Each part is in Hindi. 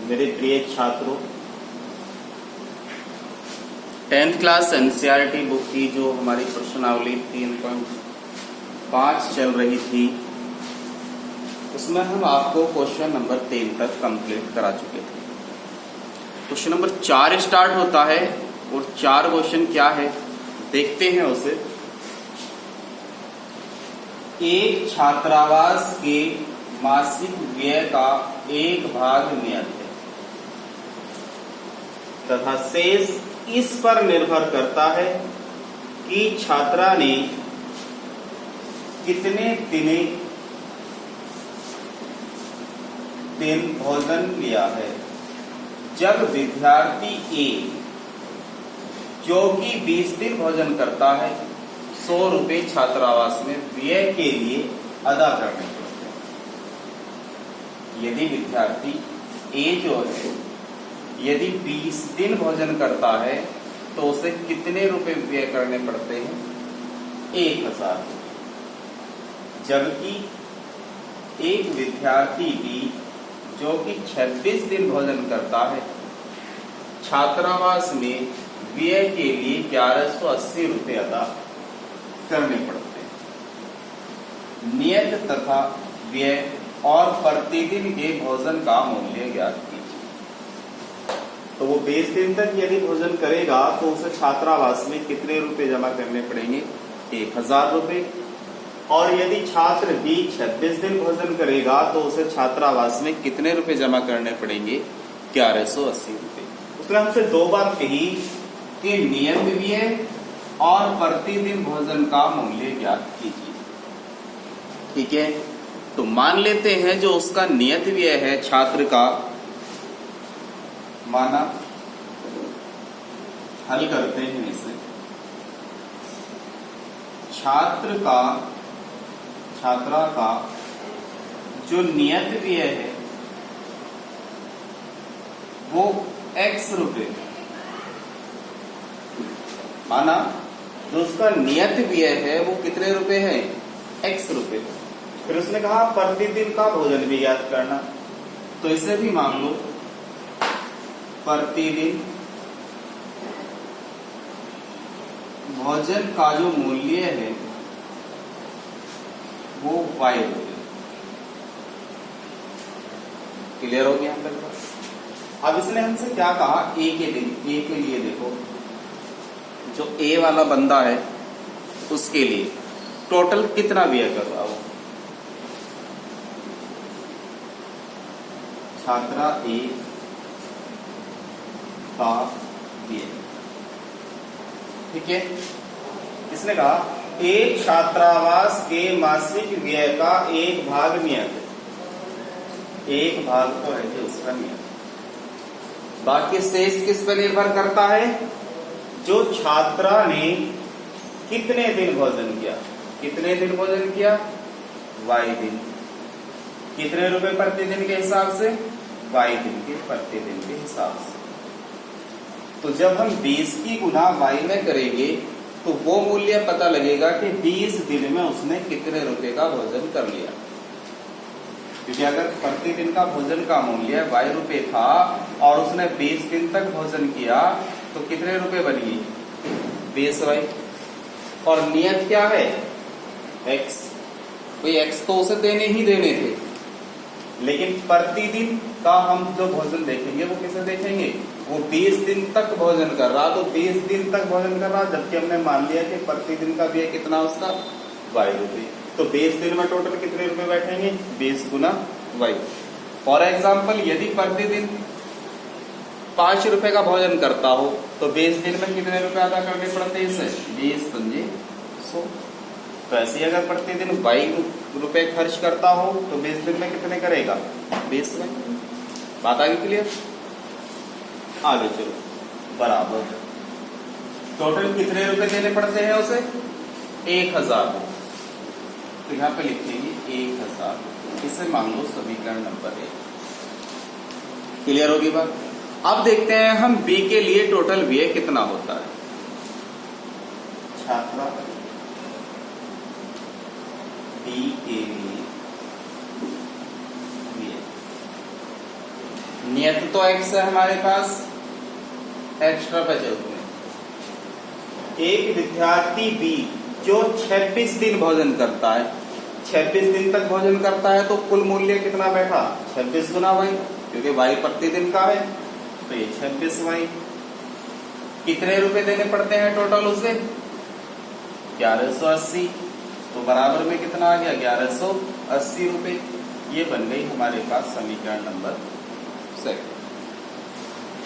मेरे प्रिय छात्रों, 10th क्लास एनसीईआरटी बुक की जो हमारी प्रश्नावली 3.5 चल रही थी, उसमें हम आपको क्वेश्चन नंबर 3 तक कंप्लीट करा चुके थे। क्वेश्चन नंबर 4 स्टार्ट होता है और 4 क्वेश्चन क्या है देखते हैं उसे। एक छात्रावास के मासिक व्यय का एक भाग नियत है तथा शेष इस पर निर्भर करता है कि छात्रा ने कितने दिन भोजन लिया है। जब विद्यार्थी ए जो कि 20 दिन भोजन करता है 100 रुपये छात्रावास में व्यय के लिए अदा करने पड़ते हैं। यदि विद्यार्थी ए जो है यदि 20 दिन भोजन करता है तो उसे कितने रुपए व्यय करने पड़ते हैं? 1000। जबकि एक विद्यार्थी बी जो कि 26 दिन भोजन करता है छात्रावास में व्यय के लिए 1180 रुपये अदा करने पड़ते हैं। नियत तथा व्यय और प्रतिदिन के भोजन का मूल्य ज्ञात कीजिए। तो वो 20 दिन तक यदि भोजन करेगा तो उसे छात्रावास में कितने रुपए जमा करने पड़ेंगे? 1000 रुपये। और यदि छात्र भी 26 दिन भोजन करेगा तो उसे छात्रावास में कितने रुपए जमा करने पड़ेंगे? 1180 रुपये। उसने हमसे 2 बात कही कि नियत व्यय और प्रतिदिन भोजन का मूल्य ज्ञात कीजिए। ठीक है, तो मान लेते हैं जो उसका नियत व्यय है छात्र का, माना हल करते हैं इसे। छात्रा का जो नियत व्यय है वो x रुपये, माना जो उसका नियत व्यय है वो कितने रुपए है? x रुपये। फिर उसने कहा प्रतिदिन का भोजन भी याद करना, तो इसे भी मान लो प्रतिदिन भोजन का जो मूल्य है वो y रुपये। क्लियर हो गया हम तक? अब इसने हमसे क्या कहा? ए के लिए देखो, जो ए वाला बंदा है उसके लिए टोटल कितना व्यय कर रहा हो? छात्रा ए का व्यय। ठीक है, इसने कहा एक छात्रावास के मासिक व्यय का एक भाग नियत है। एक भाग तो है जो उसका नियत। बाकी शेष किस पर निर्भर करता है? जो छात्रा ने कितने दिन भोजन किया। कितने दिन भोजन किया? y दिन। कितने रुपए प्रतिदिन के हिसाब से? y दिन के प्रतिदिन के हिसाब से। तो जब हम 20 की गुना y में करेंगे तो वो मूल्य पता लगेगा कि 20 दिन में उसने कितने रुपए का भोजन कर लिया। क्योंकि अगर प्रतिदिन का भोजन का मूल्य y रुपये था और उसने 20 दिन तक भोजन किया तो कितने रुपए बनिए? 20y। और नियत क्या है? x। कोई x तो उसे देने ही देने थे, लेकिन प्रतिदिन का हम जो भोजन देखेंगे वो किसे देखेंगे? वो 20 दिन तक भोजन कर रहा, तो 20 दिन तक भोजन कर रहा, जबकि हमने मान लिया कि प्रतिदिन का व्यय कितना उसका? y रुपये। तो 20 दिन में टोटल कितने रुपए बैठेंगे? 20 गुना y। फॉर एग्जाम्पल यदि प्रतिदिन 5 रुपए का भोजन करता हो तो 20 दिन में कितने रुपए अदा करने पड़ते हैं इसे? 20 पंजे 100। तो ऐसे अगर प्रतिदिन 22 रुपए खर्च करता हो तो 20 दिन में कितने करेगा? 20 में। बात आगे क्लियर? आगे चलो। बराबर टोटल कितने रुपए देने पड़ते हैं उसे? 1000। तो यहाँ पे लिखेंगे 1000। इसे मान लो समीकरण नंबर 1। क्लियर होगी बात? अब देखते हैं हम बी के लिए टोटल व्यय कितना होता है। छात्रा बी के लिए व्यय नियत तो x है हमारे पास, एक्स्ट्रा बचे उसमें। एक विद्यार्थी बी जो 26 दिन भोजन करता है, 26 दिन तक भोजन करता है, तो कुल मूल्य कितना बैठा? 26 गुना y, क्योंकि y प्रतिदिन का है, तो ये 26y। कितने रुपए देने पड़ते हैं टोटल उसे? 1180। तो बराबर में कितना आ गया? 1180 रुपए। ये बन गई हमारे पास समीकरण नंबर 7।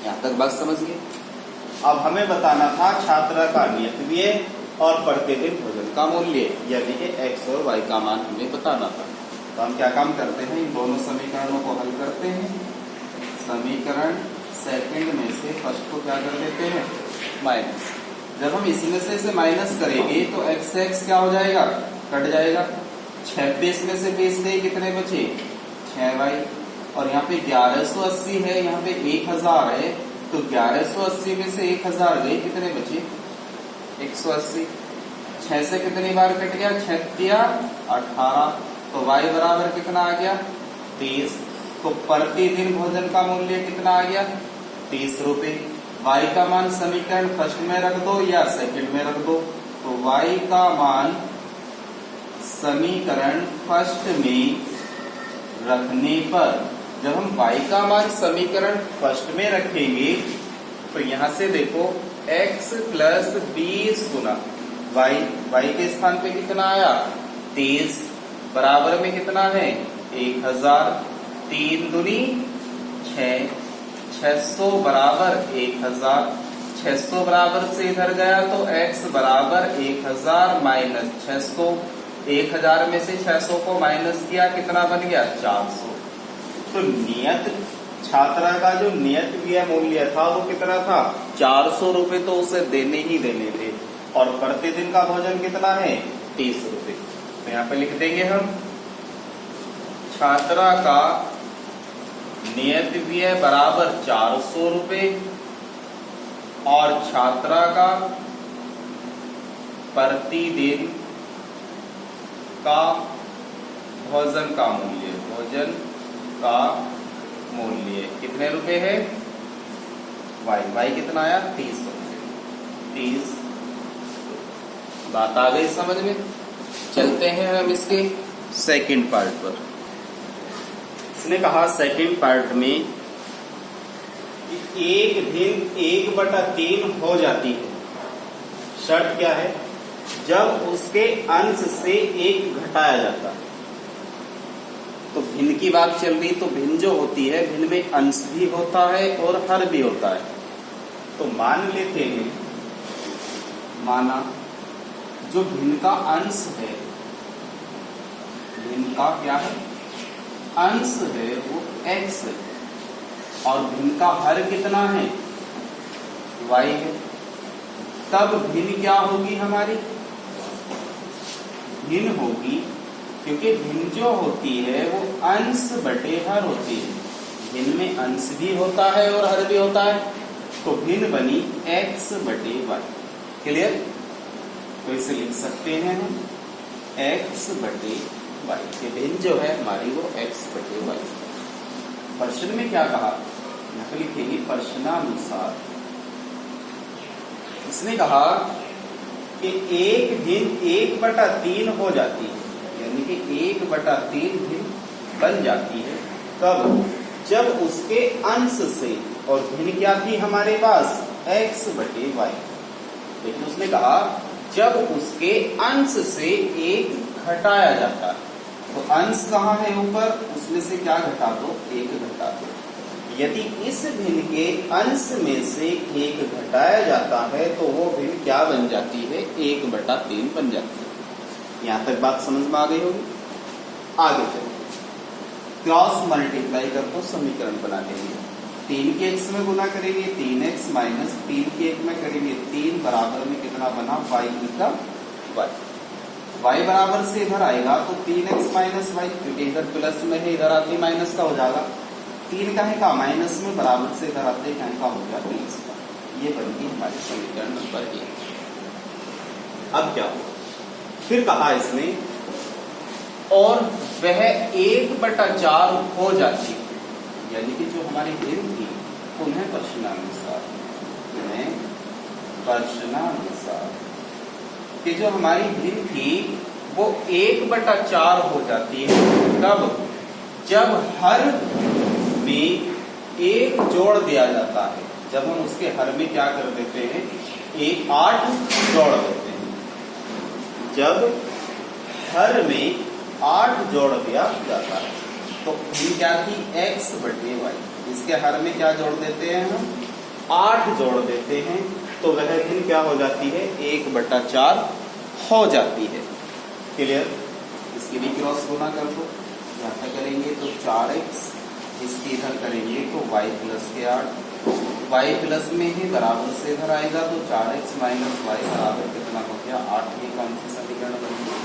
यहां तक बात समझिए। अब हमें बताना था छात्र का नियत व्यय और प्रतिदिन भोजन का मूल्य, यानी कि x और y का मान हमें बताना था। तो हम क्या काम करते हैं? इन दोनों समीकरणों को हल करते हैं। समीकरण सेकंड में से फर्स्ट को क्या कर देते हैं? माइनस। जब हम इसमें से इसे माइनस करेंगे तो x से x क्या हो जाएगा? कट जाएगा। 26 में से 20 गए, कितने बचे? 6y। और यहाँ पे 1180 है, यहाँ पे 1000 है, तो 1180 में से 1000 गए, कितने बचे? 180। 6 से कितनी बार कट गया? 6 18। तो y बराबर कितना आ गया? 30। तो प्रतिदिन भोजन का मूल्य कितना आ गया? 30 रुपए। y का मान समीकरण फर्स्ट में रख दो या सेकंड में रख दो। तो y का मान समीकरण फर्स्ट में रखने पर, जब हम y का मान समीकरण फर्स्ट में रखेंगे तो यहां से देखो x प्लस 20 गुना y के स्थान पे कितना आया? 30 बराबर में कितना है? 1000। 3 दूनी 6, 600 बराबर 1000। 600 बराबर से इधर गया तो x बराबर 1000 माइनस 600। 1000 में से 600 को माइनस किया, कितना बन गया? 400। तो नियत छात्रा का जो नियत व्यय मूल्य था वो कितना था? 400 रुपए तो उसे देने ही देने थे। और प्रतिदिन का भोजन कितना है? 30 रुपए। तो यहाँ पे लिख देंगे हम छात्रा का नियत व्यय बराबर 400 रुपए और छात्रा का प्रतिदिन का भोजन का मूल्य, भोजन का मूल्य कितने रुपए है? y कितना आया? 30 रुपए। 30। बात आ गई समझ में? चलते हैं हम इसके सेकंड पार्ट पर। इसने कहा सेकंड पार्ट में कि एक दिन 1/3 हो जाती है। शर्त क्या है? जब उसके अंश से 1 घटाया जाता है। तो भिन्न की बात चल रही, तो भिन्न जो होती है, भिन्न में अंश भी होता है और हर भी होता है। तो मान लेते हैं, माना जो भिन्न का अंश है, भिन्न का क्या है? अंश है वो x है, और भिन्न का हर कितना है? y है। तब भिन्न क्या होगी हमारी? भिन्न होगी, क्योंकि भिन्न जो होती है वो अंश बटे हर होती है। भिन्न में अंश भी होता है और हर भी होता है, तो भिन्न बनी x बटे y। क्लियर? तो इसे लिख सकते हैं हम x बटे y। ये भिन्न जो है हमारी वो x बटे y। प्रश्न में क्या कहा? यहाँ पे लिखेंगे प्रश्नानुसार। इसने कहा कि एक भिन्न 1/3 हो जाती है, यानी कि 1/3 भिन्न बन जाती है। कब? जब उसके अंश से, और भिन्न क्या थी हमारे पास? x बटे y। लेकिन उसने कहा जब उसके अंश से 1 घटाया जाता है। तो अंश कहाँ है? ऊपर, उसमें से क्या घटा दो? 1 घटा दो। यदि इस भिन्न के अंश में से 1 घटाया जाता है तो वो भिन्न क्या बन जाती है? 1/3 बन जाती है। यहां तक बात समझ में आ गई होगी। आगे चलो, क्रॉस मल्टीप्लाई कर तो समीकरण बना लेंगे। 3 के x में गुना करेंगे 3x माइनस 3 के 1 में करेंगे 3 बराबर में कितना बना? y का y। y बराबर से इधर आएगा तो 3x माइनस y, क्योंकि इधर प्लस में है, इधर आते माइनस का हो जाएगा। 3 का है का माइनस में, बराबर से इधर आते क्या का हो गया? 30 का। ये बन गई हमारी समीकरण नंबर 1। अब क्या हो? फिर कहा इसने और वह 1/4 हो जाती है, यानी कि जो हमारी भिन्न थी उन्हें प्रश्नानुसार कि जो हमारी भिन्न थी वो 1/4 हो जाती है। तब जब हर में एक जोड़ दिया जाता है, जब हम उसके हर में क्या कर देते हैं, 8 जोड़ देते हैं। जब हर में 8 जोड़ दिया जाता है तो भिन्न क्या थी, x/y। इसके हर में क्या जोड़ देते हैं हम, 8 जोड़ देते हैं, तो वह भिन्न क्या हो जाती है, 1/4 हो जाती है। क्लियर? इसकी भी क्रॉस गुना कर दो, यहाँ पे करेंगे तो 4x, इसकी इधर करेंगे तो y + के 8, y प्लस में ही बराबर से इधर आएगा तो 4x - y बराबर कितना हो गया, 8। ये कौन सी समीकरण बन गई,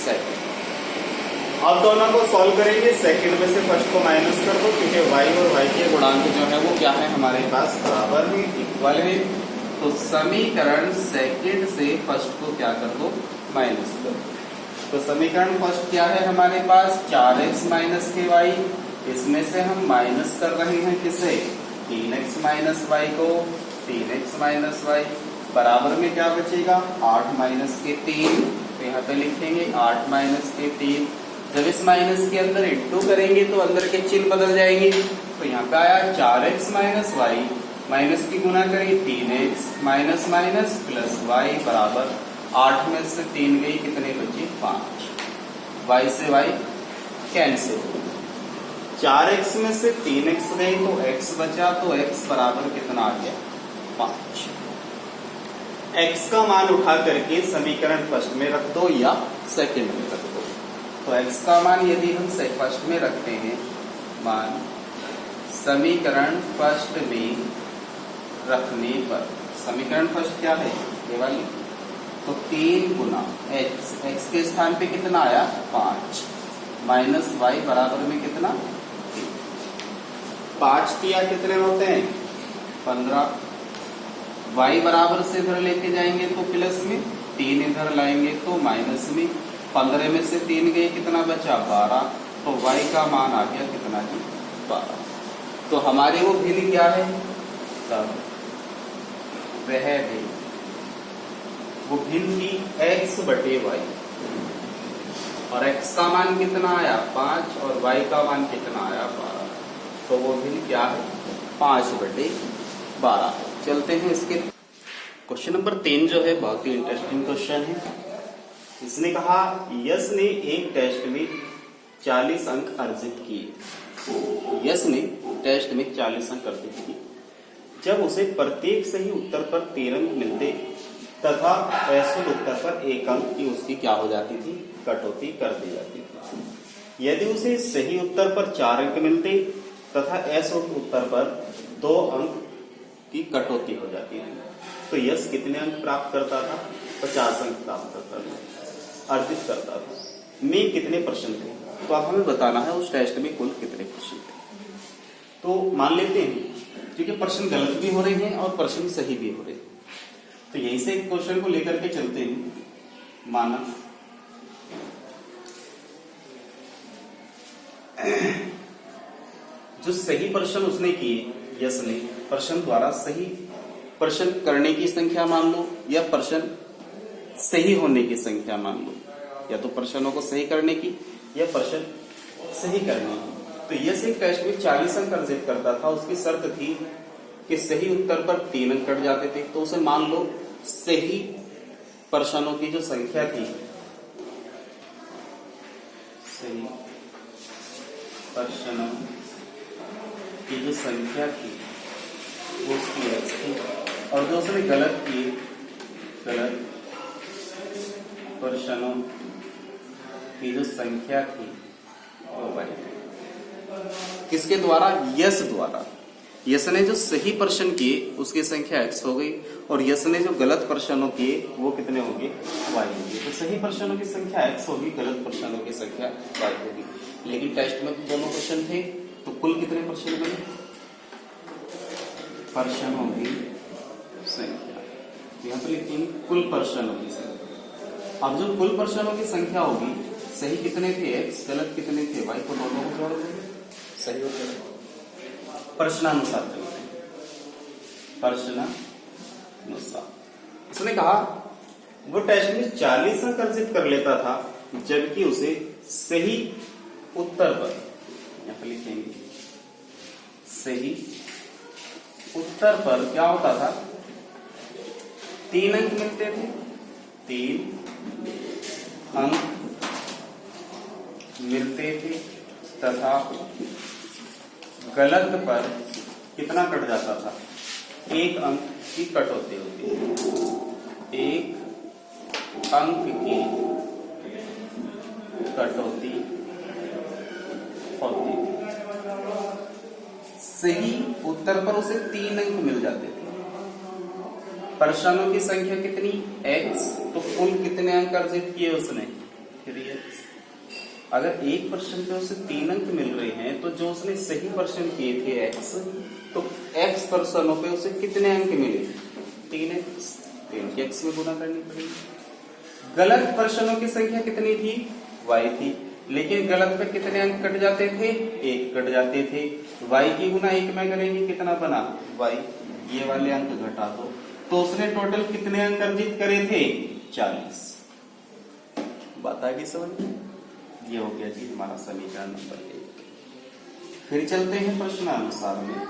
सेकंड। अब दोनों को सॉल्व करेंगे, सेकंड में से फर्स्ट को माइनस कर दो, क्योंकि y और y के गुणांक जो है वो क्या है हमारे पास, बराबर है, इक्वल है। तो समीकरण सेकंड से फर्स्ट को क्या कर दो, माइनस कर दो। तो समीकरण फर्स्ट क्या है हमारे पास, 4x - के y। इसमें से हम माइनस कर रहे हैं किसे, 3x - y को, 3x - y बराबर में क्या बचेगा, 8 - के 3। तो यहाँ पे लिखेंगे 8 - के 3। जब इस माइनस के अंदर इंटू करेंगे तो अंदर के चिन्ह बदल जाएंगे। तो यहाँ पे आया 4x - y, माइनस की गुना करें 3x - y बराबर 8 में से 3 गई, कितने बचे, 5। y से y कैंसिल, 4x में से 3x गई तो x बचा, तो x बराबर कितना आ गया, 5। x का मान उठा करके समीकरण फर्स्ट में रख दो या सेकंड में रख दो। तो x का मान यदि हम फर्स्ट में रखते हैं, मान समीकरण फर्स्ट में रखने पर, समीकरण फर्स्ट क्या है, ये वाली, तो 3 गुना x के स्थान पे कितना आया, 5 माइनस y बराबर में कितना, 5 किया कितने होते हैं, 15। y बराबर से इधर लेके जाएंगे तो प्लस में, 3 इधर लाएंगे तो माइनस में, 15 में से 3 गए, कितना बचा, 12। तो y का मान आ गया कितना जी, 12। तो हमारी वो भिन्न क्या है, तब वह भी वो भिन्न की x/y, और x का मान कितना आया, 5, और y का मान कितना आया, 12। तो वो भिन्न क्या है, 5/12। चलते हैं इसके क्वेश्चन नंबर 3 जो है बहुत ही इंटरेस्टिंग क्वेश्चन है। इसने कहा यश ने एक टेस्ट में 40 अंक अर्जित किए। यश ने टेस्ट में 40 अंक अर्जित किए। जब उसे प्रत्येक सही उत्तर पर 13 अंक मिलते तथा असफल उत्तर पर 1 अंक की उसकी क्या हो जाती थी, कटौती कर दी जाती थी। यदि उसे सही उत्तर पर 4 अंक मिलते तथा असफल उत्तर पर 2 अंक की कटौती हो जाती थी, तो यश कितने अंक प्राप्त करता था, 50 अंक प्राप्त करता था, अर्जित करता था। में कितने प्रश्न थे, तो अब हमें बताना है उस टेस्ट में कुल कितने प्रश्न थे। तो मान लेते हैं क्योंकि प्रश्न गलत भी हो रहे हैं और प्रश्न सही भी हो रहे हैं, तो यहीं से क्वेश्चन को लेकर के चलते हैं। माना जो सही प्रश्न उसने किए, यश ने प्रश्न द्वारा सही प्रश्न करने की संख्या मान लो, या प्रश्न सही होने की संख्या मान लो, या तो प्रश्नों को सही करने की या प्रश्न सही करने की। तो यश एक टेस्ट में 40 अंक अर्जित करता था। उसकी शर्त थी कि सही उत्तर पर 3 अंक कट जाते थे। तो उसे मान लो सही प्रश्नों की जो संख्या थी, सही प्रश्नों की जो संख्या थी वो उसकी x थी, और जो उसने गलत किए, गलत प्रश्नों की जो संख्या थी वो y। किसके द्वारा, यश द्वारा। यश ने जो सही प्रश्न किए उसकी संख्या x हो गई, और यश ने जो गलत प्रश्नों किए वो कितने होंगे, y होंगे। तो सही प्रश्नों की संख्या x होगी, गलत प्रश्नों की संख्या y होगी। लेकिन टेस्ट में दोनों प्रश्न थे, तो कुल कितने प्रश्न बने, प्रश्नों की संख्या, यहाँ पर लिखेंगे कुल प्रश्नों की संख्या। अब जो कुल प्रश्नों की संख्या होगी, सही कितने थे x, गलत कितने थे y, को दोनों को जोड़ देंगे, सही उत्तर है। प्रश्नानुसार चलते हैं। प्रश्नानुसार उसने कहा वो टेस्ट में 40 अंक अर्जित कर लेता था, जबकि उसे सही उत्तर पर, यहां पर लिखेंगे सही उत्तर पर क्या होता था, 3 अंक मिलते थे। 3 अंक मिलते थे तथा गलत पर कितना कट जाता था, 1 अंक की कटौती होती है। 1 अंक की कटौती होती है। सही उत्तर पर उसे 3 अंक मिल जाते थे। प्रश्नों की संख्या कितनी, x, तो कुल कितने अंक अर्जित किए उसने, 3x। अगर एक प्रश्न पे उसे 3 अंक मिल रहे हैं, तो जो उसने सही प्रश्न किए थे x, तो x प्रश्नों पे उसे कितने अंक मिले, 3x। तो इनकी x में गुना करनी पड़ेगी। गलत प्रश्नों की संख्या कितनी थी, y थी, लेकिन गलत पे कितने अंक कट जाते थे, 1 कट जाते थे। y की गुना 1 में करेंगे, कितना बना y, ये वाले अंक घटा दो, तो उसने टोटल कितने अंक अर्जित करे थे, 40। बात आ गई समझ में। ये हो गया जी हमारा समीकरण नंबर 1। फिर चलते हैं प्रश्नानुसार में।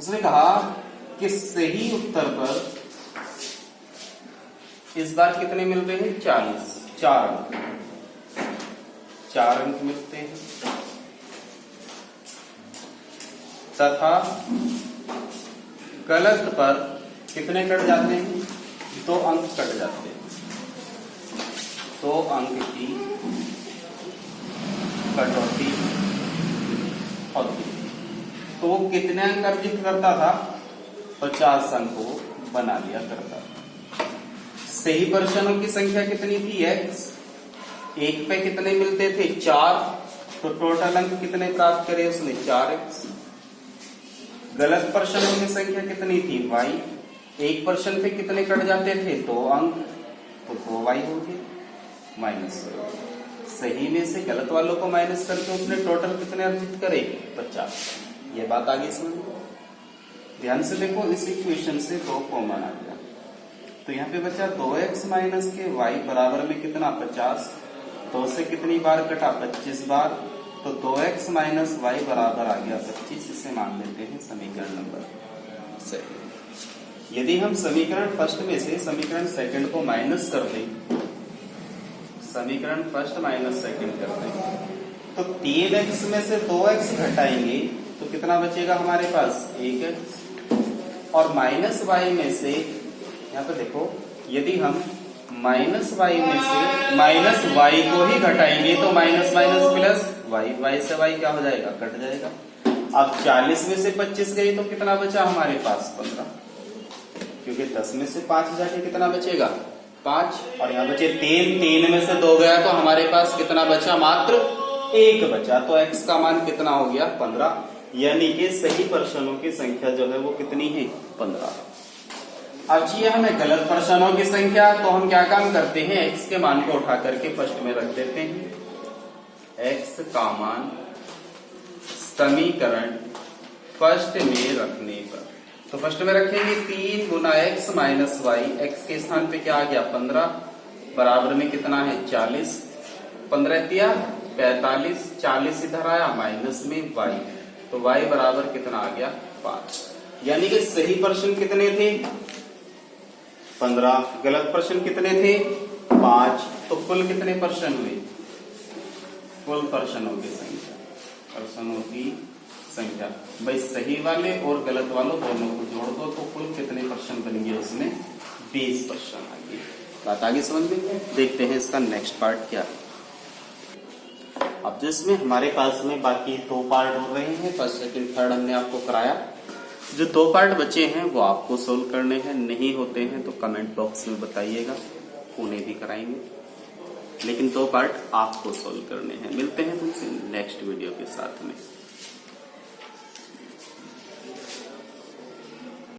उसने कहा कि सही उत्तर पर इस बार कितने मिल रहे हैं, 40, 4 अंक, 4 अंक मिलते हैं तथा गलत पर कितने कट जाते हैं, 2 अंक कट जाते हैं। 2 अंक की कटौती होती। तो वो कितने अंक अर्जित करता था, 50 अंक को बना लिया करता था। सही प्रश्नों की संख्या कितनी थी, x। 1 पे कितने मिलते थे, 4, तो टोटल अंक कितने प्राप्त करे उसने, 4x। गलत प्रश्नों की संख्या कितनी थी, y। 1 प्रश्न पे कितने कट जाते थे, 2 अंक, तो 2y हो गए माइनस। सही में से गलत वालों को माइनस करके उसने टोटल कितने अर्जित करे, 50। ये बात आगे समझ लो। ध्यान से देखो, इस इक्वेशन से 2 कॉमन आ गया, तो यहाँ पे बचा 2x माइनस के y बराबर में कितना, 50। 2 से कितनी बार कटा, 25 बार, तो 2x माइनस y बराबर आ गया 25। इसे मान लेते हैं समीकरण नंबर सही। यदि हम समीकरण फर्स्ट में से समीकरण सेकंड को माइनस कर दें, समीकरण फर्स्ट माइनस सेकंड कर दें, तो 3x में से 2x घटाएंगे तो कितना बचेगा हमारे पास, 1x। और माइनस y में से, यहाँ पे देखो, यदि हम माइनस y में से माइनस y को ही घटाएंगे तो माइनस माइनस प्लस y से y क्या हो जाएगा, कट जाएगा। अब 40 में से 25 गई तो कितना बचा हमारे पास, 15, क्योंकि 10 में से 5 जाके कितना बचेगा, 5, और यहाँ बचे 3 में से 2 गया तो हमारे पास कितना बचा, मात्र 1 बचा। तो x का मान कितना हो गया, 15, यानी कि सही प्रश्नों की संख्या जो है वो कितनी है, 15। अब चाहिए हमें गलत प्रश्नों की संख्या, तो हम क्या काम करते हैं, x के मान को उठा करके फर्स्ट में रख देते हैं। x का मान समीकरण फर्स्ट में रखने पर, तो फर्स्ट में रखेंगे 3 गुना x माइनस वाई, x के स्थान पे क्या आ गया, 15, बराबर में कितना है, 40। 15 दिया 45, 40 इधर आया माइनस में y, तो y बराबर कितना आ गया, 5। यानी कि सही प्रश्न कितने थे, 15, गलत प्रश्न कितने थे, 5। तो कुल कितने प्रश्न हुए, कुल प्रश्नों की संख्या, प्रश्नों की संख्या भाई सही वाले और गलत वालों दोनों को जोड़ दो तो कुल कितने प्रश्न बन गए, उसमें 20 प्रश्न आ गए। बात आगे समझ में। देखते हैं इसका नेक्स्ट पार्ट क्या। अब जिसमें हमारे पास में बाकी 2 पार्ट हो रहे हैं, फर्स्ट सेकंड थर्ड हमने आपको कराया। जो 2 पार्ट बचे हैं वो आपको सोल्व करने हैं, नहीं होते हैं तो कमेंट बॉक्स में बताइएगा, उन्हें भी कराएंगे, लेकिन 2 पार्ट आपको सोल्व करने हैं। मिलते हैं तुमसे नेक्स्ट वीडियो के साथ में।